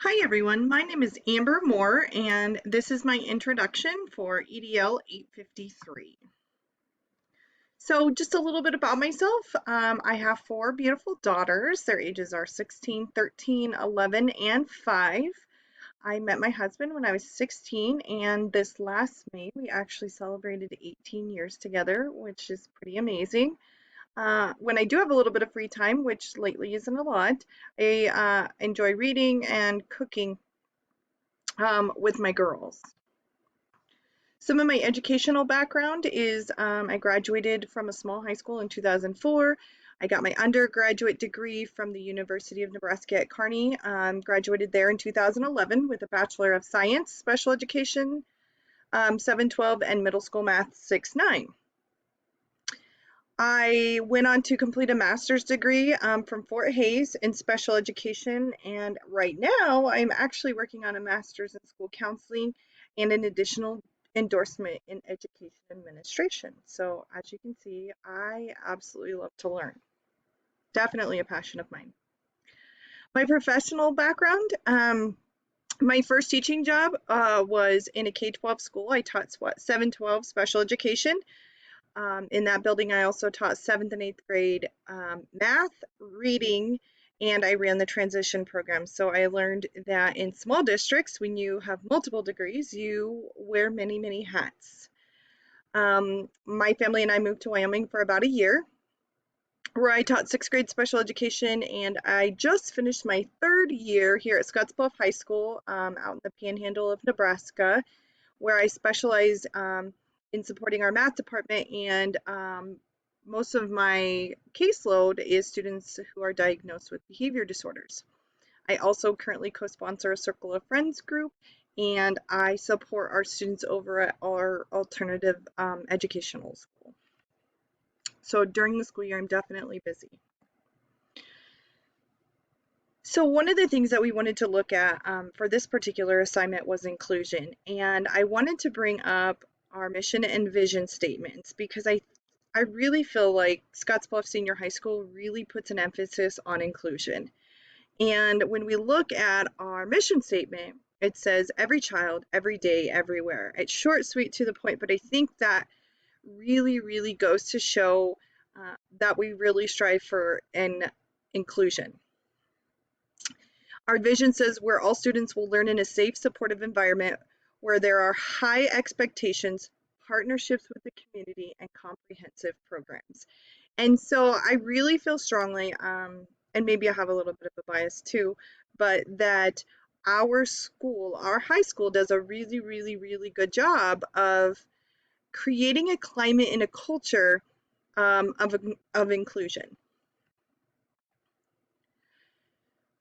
Hi everyone, my name is Amber Moore and this is my introduction for EDL 853. So just a little bit about myself. I have four beautiful daughters. Their ages are 16, 13, 11, and 5. I met my husband when I was 16 and this last May we actually celebrated 18 years together, which is pretty amazing. When I do have a little bit of free time, which lately isn't a lot, I enjoy reading and cooking with my girls. Some of my educational background is I graduated from a small high school in 2004. I got my undergraduate degree from the University of Nebraska at Kearney. Graduated there in 2011 with a Bachelor of Science, Special Education 712, and Middle School Math 6-9. I went on to complete a master's degree from Fort Hays in special education, and right now I'm actually working on a master's in school counseling and an additional endorsement in education administration. So, as you can see, I absolutely love to learn. Definitely a passion of mine. My professional background, my first teaching job was in a K-12 school. I taught 712 special education. In that building, I also taught 7th and 8th grade math, reading, and I ran the transition program. So I learned that in small districts, when you have multiple degrees, you wear many, many hats. My family and I moved to Wyoming for about a year, where I taught 6th grade special education, and I just finished my 3rd year here at Scottsbluff High School out in the panhandle of Nebraska, where I specialize in supporting our math department, and most of my caseload is students who are diagnosed with behavior disorders. I also currently co-sponsor a Circle of Friends group, and I support our students over at our alternative educational school. So during the school year, I'm definitely busy. So one of the things that we wanted to look at for this particular assignment was inclusion, and I wanted to bring up our mission and vision statements because I really feel like Scottsbluff Senior High School really puts an emphasis on inclusion. And when we look at our mission statement, it says every child, every day, everywhere. It's short, sweet, to the point, but I think that really, really goes to show that we really strive for an inclusion. Our vision says where all students will learn in a safe, supportive environment where there are high expectations, partnerships with the community, and comprehensive programs. And so I really feel strongly, and maybe I have a little bit of a bias too, but that our school, our high school, does a really, really, really good job of creating a climate and a culture of inclusion.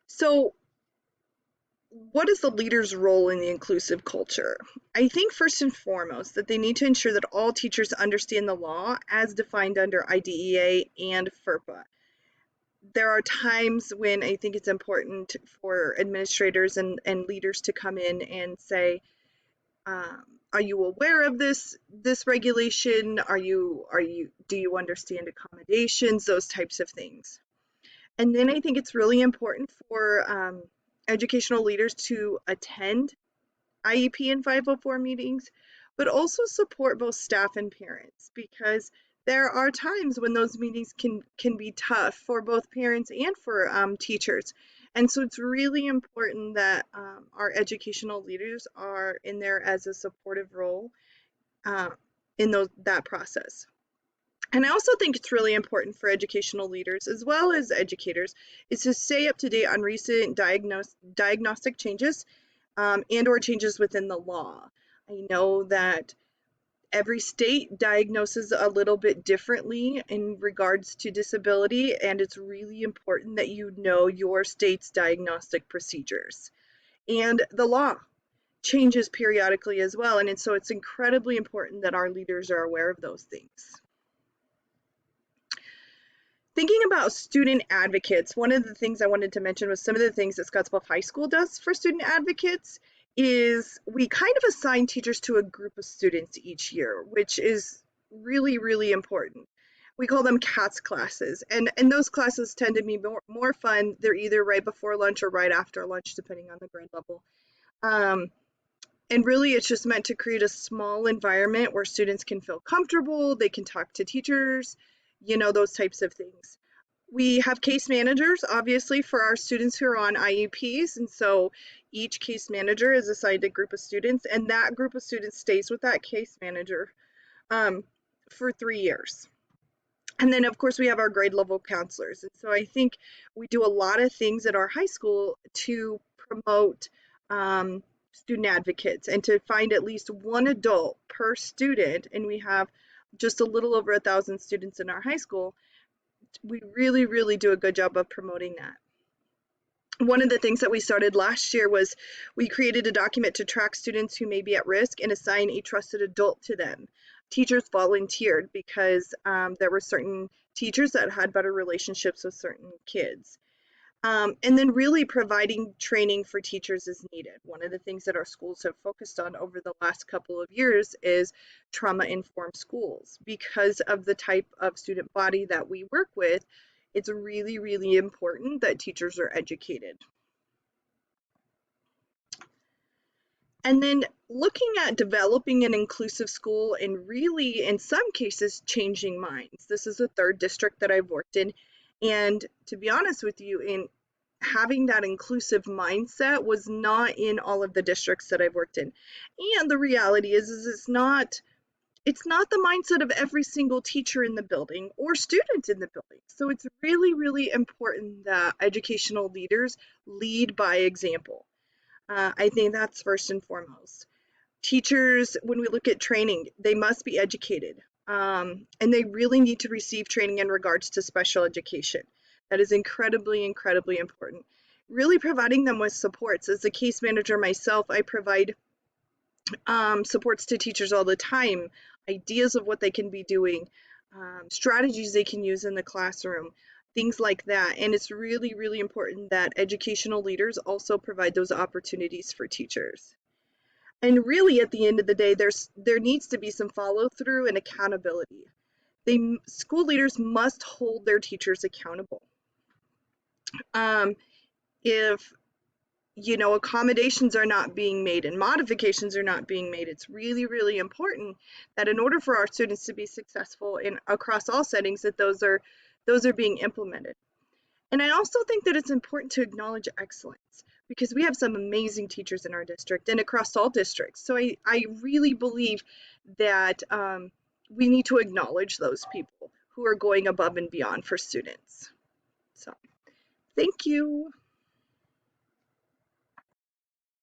So what is the leader's role in the inclusive culture? I think first and foremost that they need to ensure that all teachers understand the law as defined under IDEA and FERPA. There are times when I think it's important for administrators and leaders to come in and say, are you aware of this regulation? Do you understand accommodations? Those types of things. And then I think it's really important for educational leaders to attend IEP and 504 meetings, but also support both staff and parents because there are times when those meetings can be tough for both parents and for teachers. And so it's really important that our educational leaders are in there as a supportive role uh, in that process. And I also think it's really important for educational leaders as well as educators is to stay up to date on recent diagnostic changes and or changes within the law. I know that every state diagnoses a little bit differently in regards to disability, and it's really important that you know your state's diagnostic procedures. And the law changes periodically as well, and so it's incredibly important that our leaders are aware of those things. Thinking about student advocates, one of the things I wanted to mention was some of the things that Scottsbluff High School does for student advocates is we kind of assign teachers to a group of students each year, which is really, really important. We call them CATS classes, and those classes tend to be more fun. They're either right before lunch or right after lunch, depending on the grade level. Um, and really, it's just meant to create a small environment where students can feel comfortable, they can talk to teachers, those types of things. We have case managers, obviously, for our students who are on IEPs, and so each case manager is assigned a group of students, and that group of students stays with that case manager um, for 3 years. And then, of course, we have our grade level counselors. And so I think we do a lot of things at our high school to promote student advocates and to find at least one adult per student. And we have just a little over 1,000 students in our high school. We really, really do a good job of promoting that. One of the things that we started last year was we created a document to track students who may be at risk and assign a trusted adult to them. Teachers volunteered because there were certain teachers that had better relationships with certain kids. And then really providing training for teachers is needed. One of the things that our schools have focused on over the last couple of years is trauma-informed schools. Because of the type of student body that we work with, it's really, really important that teachers are educated. And then looking at developing an inclusive school and really, in some cases, changing minds. This is the third district that I've worked in. And to be honest with you, in having that inclusive mindset was not in all of the districts that I've worked in. And the reality is it's not the mindset of every single teacher in the building or student in the building. So it's really, really important that educational leaders lead by example. I think that's first and foremost. Teachers, when we look at training, they must be educated. And they really need to receive training in regards to special education. That is incredibly, incredibly important. Really providing them with supports. As a case manager myself, I provide supports to teachers all the time, ideas of what they can be doing, strategies they can use in the classroom, things like that. And it's really, really important that educational leaders also provide those opportunities for teachers. And really, at the end of the day, there needs to be some follow through and accountability. School leaders must hold their teachers accountable. If accommodations are not being made and modifications are not being made, it's really, really important that in order for our students to be successful in across all settings, that those are being implemented. And I also think that it's important to acknowledge excellence because we have some amazing teachers in our district and across all districts. So I really believe that we need to acknowledge those people who are going above and beyond for students. So thank you.